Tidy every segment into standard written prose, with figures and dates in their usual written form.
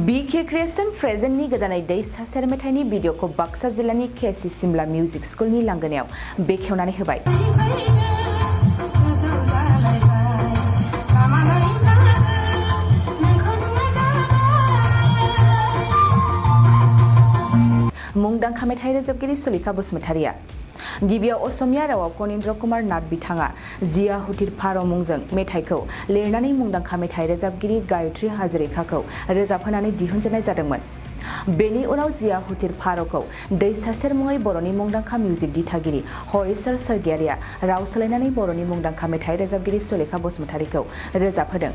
BK Creation प्रेजेन्टनि गोदानै दै सासेर मेथाइनि भिडिअखौ बाक्सा जिल्लानि KC सिमला मिउजिक स्कुलनि लांगोनायाव बेखेवनानै होबाय। मुंदांखा मेथाइ रोजाबगिरि सुलेखा बसुमतारिया गिबियाव असमिया रावाव कनिन्द्र कुमार नाथ बिथाङा जिया हुथिर फार' मुंजों मेथाइखौ लिरनानै मुंदांखा मेथाइ रोजाबगिरि गायत्री हाजरिकाखौ रोजाबहोनानै दिहुनजेननाय जादोंमोन। बेनि उनाव जिया हुथिर फार'खौ दै सासेर मुङै बर'नि मुंदांखा मिउजिक दिथागिरि हरिचर स्वर्गियारिया राव सोलायनानै बर'नि मुंदांखा मेथाइ रोजाबगिरि सुलेखा बसुमतारिखौ रोजाबहोदों।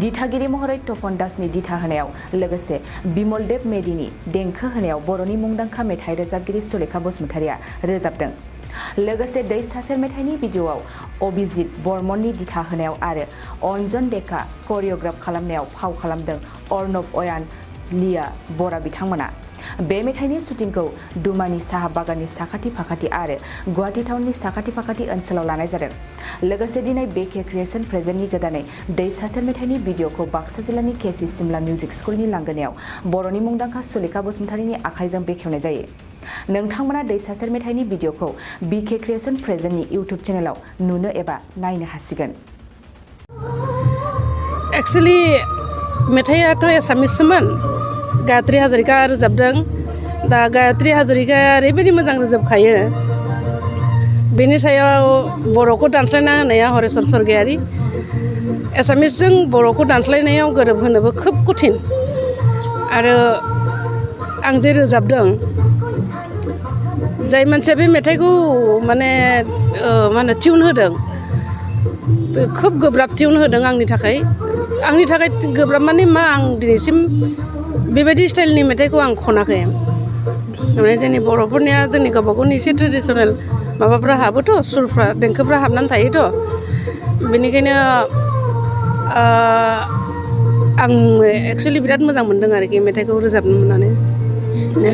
दिथागिरि महरै तपन दासनि दिथा होनायाव लोगोसे बिमलदेब मेदिनि देंखो होनायाव बर'नि मुंदांखा मेथाइ रोजाबगिरि सुलेखा बसुमतारिया रोजाबदों। लोगोसे दै सासेर मेथाइनि भिडिअआव अभिजित बर्मननि दिथा होनायाव आरो अन्जन डेका करिय'ग्राफ खालामनायाव फाव खालामदों अर्नब अयान लिया बरा बिथांमोना। बे मेथाइनि शुटिंखौ दुमानि साहा बागाननि साखाथि फाखाथि आरो गुवाहाटी टाउननि साखाथि फाखाथि ओनसोलाव लानाय जादों। लोगोसे दिनै BK क्रिएशन प्रेजेन्टनि गोदानै दै सासेर मेथाइनि भिडिअखौ बाक्सा जिल्लानि KC सिमला मिउजिक स्कुलनि लांगोनायाव बर'नि मुंदांखा सुलेखा बसुमतारिनि आखाइजों बेखेवनाय जायो। नोंथांमोना दै सासेर मेथाइनि भिडिअखौ BK क्रिएशन प्रेजेन्टनि इउट्युब चेनेलाव नुनो एबा नायनो हासिगोन। एक्चुअली मेथाइआथ' एसामिससोमोन। गायत्री हाजरिका रोजाबदों। दा गायत्री हाजरिकाया ओरैबायदि मोजां रोजाबखायो। बेनि सायाव बर'खौ दानस्लायना होनाया हरिचर स्वर्गियारि। एसामिसजों बर'खौ दानस्लायनायाव गोरोबहोनोबो खोब कठिन। आरो आं जे रोजाबदों जाय मानसिया बे मेथाइखौ माने टिउन होदों खोब गोब्राब टिउन होदों आंनि थाखाय गोब्राब माने मा आं दिनैसिम बेबायदि स्टाइलनि मेथाइखौ आं खनाखै। माने जोंनि बर'फोरनिया जोंनि गावबागावनि एसे ट्रेडिसनेल माबाफ्रा हाबोथ' सुरफ्रा देंखोफ्रा हाबनानै थायोथ'। बेनिखायनो आं एक्चुअलि बिराद मोजां मोनदों आरोखि मेथाइखौ रोजाबनो मोननानै।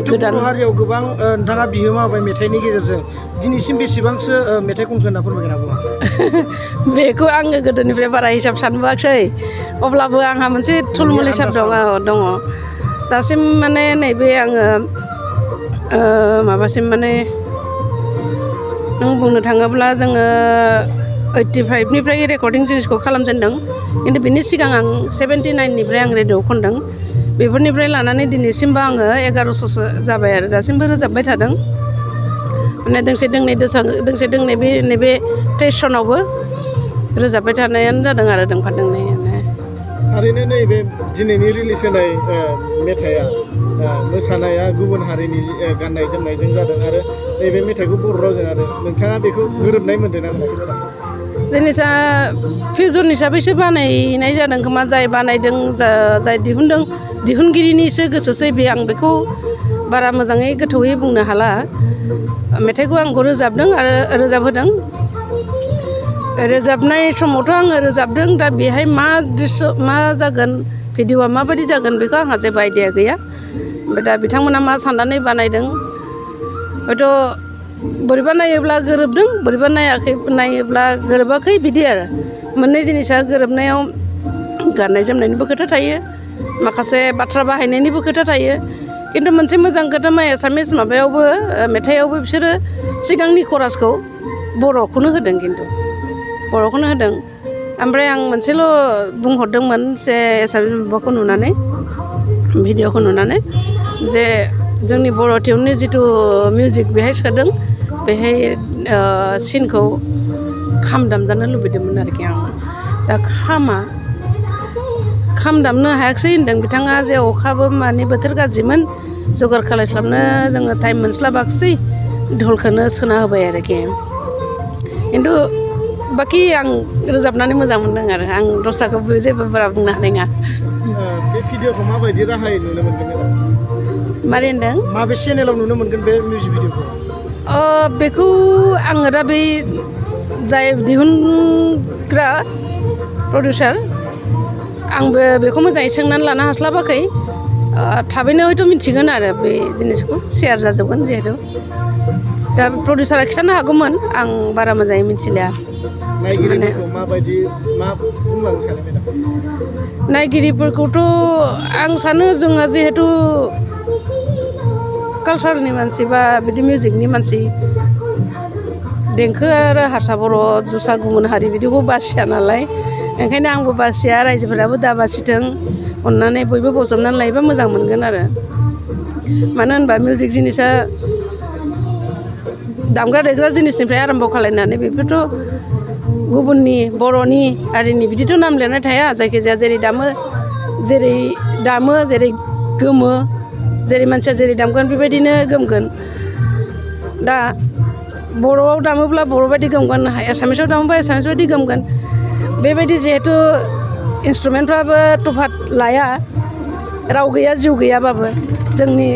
गोदान हारियाव गोबां नोंथाङा बिहोमा होबाय मेथाइनि गेजेरजों दिनैसिम बेसेबांसो मेथाइ खनखो होनना फोरमायगोन आब'आ? बेखौ आङो गोदोनिफ्राय बारा हिसाब सानबोआखै। अब्लाबो आंहा मोनसे थुलमुल हिसाब दङ। दासिम माने नैबे आङो माबासिम माने नों बुंनो थाङोब्ला जोङो 85निफ्राय रेकर्डिं जिनिसखौ खालामजेनदों। खिन्थु बिनि सिगां आं 79निफ्राय आं रेडिअ'आव खनदों। बेफोरनिफ्राय लानानै दिनैसिमबो आङो 1100सो जाबाय आरो दासिमबो रोजाबबाय थादों। माने दोंसे दोंनै बे नैबे 23 सनावबो रोजाबबाय थानायानो जादों आरो दोंफा दोंनै। थारैनो नैबे दिनैनि रिलिज होनाय मेथाइआ मोसानाया गुबुन हारिनि गाननाय जोमनायजों जादों आरो नैबे मेथाइखौ बर' रावजों आरो नोंथाङा बेखौ गोरोबनाय मोन्दों ना मोनाखै? जिनिसा फिउजन हिसाबैसो बानायनाय जादों खोमा। जाय बानायदों जाय दिहुनदों दिहुनगिरिनिसो गोसोसै बे। आं बेखौ बारा मोजाङै गोथौयै बुंनो हाला। मेथाइखौ आंखौ रोजाबदों आरो रोजाबहोदों। रोजाबनाय समावथ' आङो रोजाबदों। दा बेहाय मा जागोन भिडिअ'आ माबायदि जागोन बेखौ आंहा जेबो आइडिया गैया। ओमफ्राय दा बिथांमोना मा साननानै बानायदों हयथ' बोरैबा नायोब्ला गोरोबदों बोरैबा नायोब्ला गोरोबाखै बिदि आरो। मोननै जिनिसा गोरोबनायाव गाननाय जोमनायनिबो खोथा थायो, माखासे बाथ्रा बाहायनायनिबो खोथा थायो। खिन्थु मोनसे मोजां खोथा मा एसामिस माबायावबो मेथाइआवबो बिसोरो सिगांनि खरासखौ बर'खौनो होदों। खिन्थु बर'खौनो होदों। ओमफ्राय आं मोनसेल' बुंहरदोंमोन जे एसामिस माबाखौ नुनानै भिडिअ'खौ नुनानै जे जोंनि बर' टिउननि जिथु मिउजिक बेहाय सोदों बेहाय सिनखौ खाम दामजानो लुबैदोंमोन आरोखि आं। दा खाम दामनो हायाखिसै होनदों बिथाङा जे अखाबो माने बोथोर गाज्रिमोन जगार खालायस्लाबनो जोङो टाइम मोनस्लाबाखिसै धलखौनो सोना होबाय आरोखि। खिन्थु बाखि आं रोजाबनानै मोजां मोनदों आरो आं दस्राखौबो जेबो बारा बुंनो हानाय नङा। बे भिडिअ'खौ माबायदि राहायै नुनो मोनगोन? मारै होनदों? माबे चेनेलाव नुनो मोनगोन बे मिउजिक भिडिअ'खौ? बेखौ आङो दा बै जाय दिहुनग्रा प्रडिउसार आंबो बेखौ मोजाङै सोंनानै लानो हास्लाबाखै। थाबैनो हयथ' मिथिगोन आरो बे जिनिसखौ शेयार जाजोबगोन जिहेथु। दा प्रडिउसारा खिन्थानो हागौमोन आं बारा मोजाङै मिथिलिया। नायगिरिफोरखौ माबायदि मा बुंलांनो सानो मेडाम? नायगिरिफोरखौथ' आं सानो जोङो जिहेतु कालसारनि मानसि बा बिदि मिउजिकनि मानसि देंखो आरो हारसा बर' दस्रा गुबुन हारि बिदिखौ बासिया नालाय ओंखायनो आंबो बासिया रायजोफोराबो दा बासिथों अननानै बयबो बजबनानै लायोबा मोजां मोनगोन आरो मानो होनबा मिउजिक जिनिसा दामग्रा देग्रा जिनिसनिफ्राय आरम्भ खालायनानै बेफोरथ' गुबुननि बर'नि हारिनि बिदिथ' नाम लिरनाय थाया जायखिजाया जेरै दामो जेरै गोमो जेरै मानसिया जेरै दामगोन बेबायदिनो गोमगोन दा बर'आव दामोब्ला बर' बायदि गोमगोन एसामिसाव दामोब्ला एसामिस बायदि गोमगोन बेबायदि जिहेथु इन्सट्रुमेन्टफ्राबो तफात लाया राव गैया जिउ गैयाबाबो जोंनि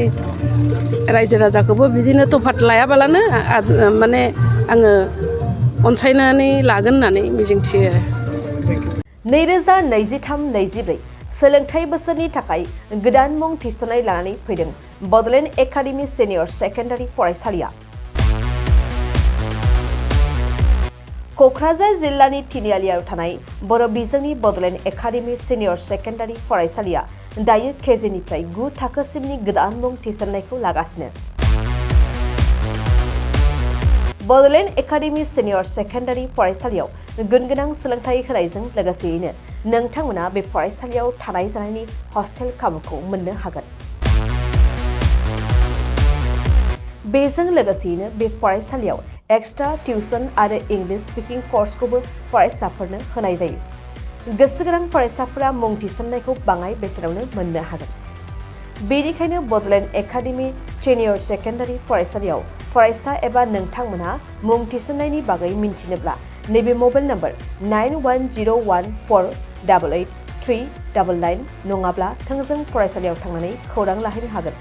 रायजो राजाखौबो बिदिनो तफात लायाबालानो माने आङो अनसायनानै लागोन होननानै मिजिंथियो आरो 2023-24 सोलोंथाइ बोसोरनि थाखाय गोदान मुं थिसननाय लानानै फैदों बड'लेण्ड एकाडेमि सिनियर सेकेन्डारि फरायसालिया क'क्राझार जिल्लानि तिनिआलियाव थानाय बर' बिजोंनि बड'लेण्ड एकाडेमि सिनियर सेकेन्डारि फरायसालिया दायो केजिनिफ्राय 9 थाखोसिमनि गोदान मुं थिसननायखौ लागासिनो बड'लेण्ड एकाडेमि सिनियर सेकेन्डारि फरायसालियाव गुन गोनां सोलोंथाइ होनायजों लोगोसेयैनो नोंथांमोना बे फरायसालियाव थानाय जानायनि हस्टेल खाबुखौ मोननो हागोन बेजों लोगोसेयैनो बे फरायसालियाव एक्सट्रा टिउसन आरो इंलिश स्पिकिं कर्सखौबो फरायसाफोरनो होनाय जायो गोसो गोनां फरायसाफोरा मुं थिसननायखौ बाङाय बेसेनावनो मोननो हागोन बेनिखायनो बड'लेण्ड एकाडेमि सिनियर सेकेन्डारि फरायसालियाव फरायसा एबा नोंथांमोनहा मुं थिसननायनि बागै मिन्थिनोब्ला नैबे मबाइल नम्बर 9101488399 नङाब्ला थोंजों फरायसालियाव थांनानै खौरां लाहैनो हागोन